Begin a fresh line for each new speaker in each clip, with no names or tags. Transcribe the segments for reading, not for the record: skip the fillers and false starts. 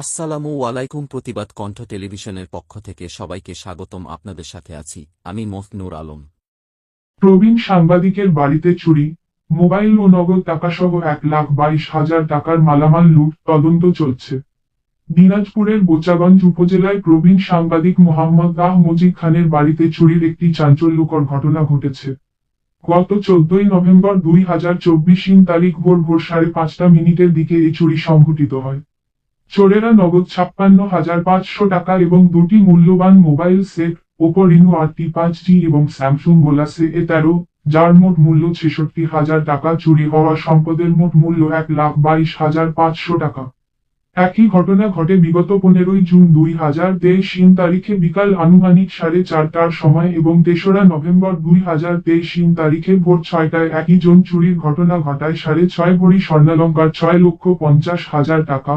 আসসালামু আলাইকুম। প্রতিবাদ কণ্ঠ টেলিভিশনের পক্ষ থেকে সবাইকে স্বাগতম। আপনাদের সাথে আছি আমি মফনুর আলম।
প্রবীণ সাংবাদিকের বাড়িতে চুরি, মোবাইল ও নগদ টাকাসহ 1,22,000 টাকার মালামাল লুট, তদন্ত চলছে। দিনাজপুরের বোচাগঞ্জ উপজেলায় প্রবীণ সাংবাদিক মোহাম্মদ মজিদ খানের বাড়িতে চুরির একটি চাঞ্চল্যকর ঘটনা ঘটেছে। গত 14 নভেম্বর 2024 তারিখ ভোর 5:30 দিকে এই চুরি সংঘটিত হয়। চোরেরা নগদ 56,500 টাকা এবং দুটি মূল্যবান mobile set, Oppo rhino RT 5G এবং স্যামসুং গ্যালাক্সি A13, যার মোট মূল্য 66,000 টাকা। চুরি হওয়া সম্পদের মোট মূল্য 1,22,500 টাকা। একই ঘটনা ঘটে বিগত 15 জুন 2023 তারিখে বিকাল আনুমানিক 4:30টার সময় এবং 3রা নভেম্বর 2023 তারিখে ভোর 6টায় একই জন চুরির ঘটনা ঘটায়। 6.5 ভরি স্বর্ণালঙ্কার 6,50,000 টাকা,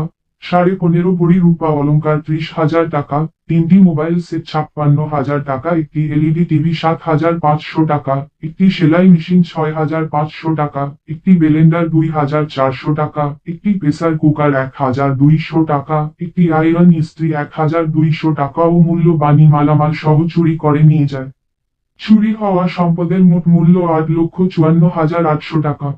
15.5 ভরি রূপা অলঙ্কার 30,000 টাকা, 3টি মোবাইল সেট 56,000 টাকা, একটি LED টিভি 7,500 টাকা, একটি সেলাই মেশিন 6,500 টাকা, একটি ব্লেন্ডার 2,400 টাকা, একটি প্রেসার কুকার 1,200 টাকা, একটি আয়রন ইস্ত্রি 1,200 টাকা ও মূল্যবান মালামাল সহ চুরি করে নিয়ে যায়। চুরি হওয়া সম্পদের মোট মূল্য 8,54,800 টাকা।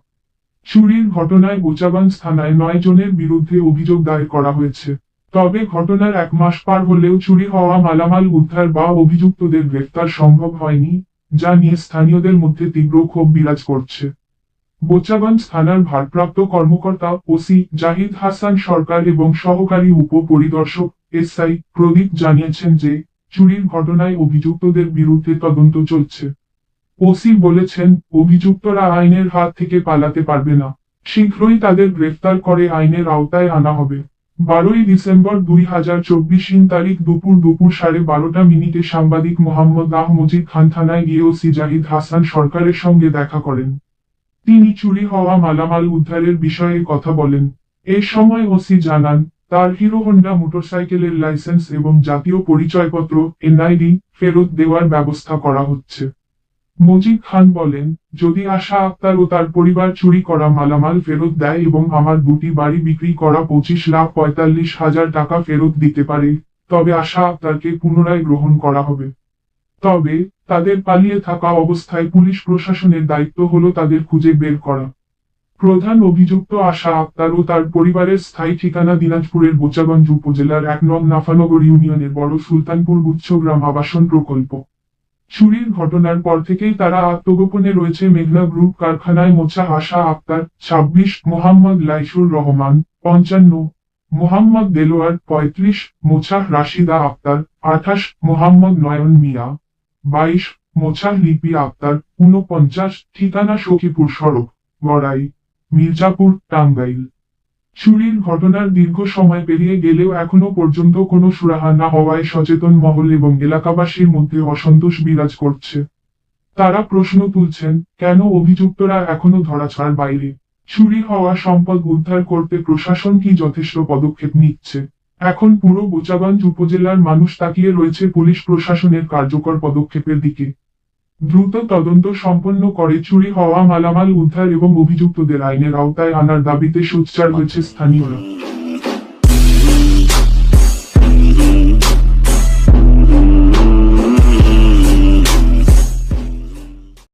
চুরির ঘটনায় বোচাগঞ্জ থানায় 9 জনের বিরুদ্ধে অভিযোগ দায়ের করা হয়েছে। তবে ঘটনার 1 মাস পার হলেও চুরি হওয়া মালামাল উদ্ধার বা অভিযুক্তদের গ্রেফতার সম্ভব হয়নি, যা নিয়ে স্থানীয়দের মধ্যে তীব্র ক্ষোভ বিরাজ করছে। বোচাগঞ্জ থানার ভারপ্রাপ্ত কর্মকর্তা ওসি জাহিদ হাসান সরকার এবং সহকারী উপপরিদর্শক SI প্রদীপ জানিয়েছেন যে চুরির ঘটনায় অভিযুক্তদের বিরুদ্ধে তদন্ত চলছে। ওসি বলেছেন, অভিযুক্তরা আইনের হাত থেকে পালাতে পারবে না। শীঘ্রই তাদের গ্রেফতার করে আইনের আওতায় আনা হবে। 12 ডিসেম্বর 2024 তারিখ দুপুর 12:30 সাংবাদিক মোহাম্মদ মজিদ খান থানায় গিয়ে ওসি জাহিদ হাসান সরকারের সঙ্গে দেখা করেন। তিনি চুরি হওয়া মালামাল উদ্ধারের বিষয়ে কথা বলেন। এই সময় ওসি জানান, তার হিরো হোন্ডা মোটরসাইকেলের লাইসেন্স এবং জাতীয় পরিচয়পত্র NID ফেরত দেওয়ার ব্যবস্থা করা হচ্ছে। মজিদ খান বলেন, যদি আশা আক্তার ও তার পরিবার চুরি করা মালামাল ফেরত দেয় এবং আমার দুটি বাড়ি বিক্রি করা 25,45,000 টাকা ফেরত দিতে পারে, তবে আশা আক্তারকে পুনরায় গ্রহণ করা হবে। তবে তাদের পালিয়ে থাকা অবস্থায় পুলিশ প্রশাসনের দায়িত্ব হলো তাদের খুঁজে বের করা। প্রধান অভিযুক্ত আশা আক্তার ও তার পরিবারের স্থায়ী ঠিকানা দিনাজপুরের বোচাগঞ্জ উপজেলার 1 নং নাফানগর ইউনিয়নের বড় সুলতানপুর গুচ্ছগ্রাম আবাসন প্রকল্প। চুরির ঘটনার পর থেকেই তারা আত্মগোপনে রয়েছে মেঘনা গ্রুপ কারখানায়। মোছা আশা আক্তার 26, মোহাম্মদ লাইসুর রহমান 55, মোহাম্মদ দেলোয়ার 35, মোছা রাশিদা আক্তার 28, মোহাম্মদ নয়ন মিয়া 22, মোছা লিপি আক্তার 49, ঠিকানা সখীপুর সড়ক, গড়াই, মির্জাপুর, টাঙ্গাইল। চুরির ঘটনার দীর্ঘ সময় পেরিয়ে গেলেও এখনো পর্যন্ত কোনো সুরাহা না হওয়ায় সচেতন মহল এবং এলাকাবাসীর মধ্যে অসন্তোষ বিরাজ করছে। তারা প্রশ্ন তুলছেন, কেন অভিযুক্তরা এখনো ধরাছোঁয়ার বাইরে? চুরি হওয়া সম্পদ উদ্ধার করতে প্রশাসন কি যথেষ্ট পদক্ষেপ নিচ্ছে? এখন পুরো বোচাগঞ্জ উপজেলার মানুষ তাকিয়ে রয়েছে পুলিশ প্রশাসনের কার্যকর পদক্ষেপের দিকে। দ্রুত তদন্ত সম্পন্ন করে চুরি হওয়া মালামাল উদ্ধার এবং অভিযুক্তদের আইনের আওতায় আনার দাবিতে সোচ্চার হয়েছে স্থানীয়রা।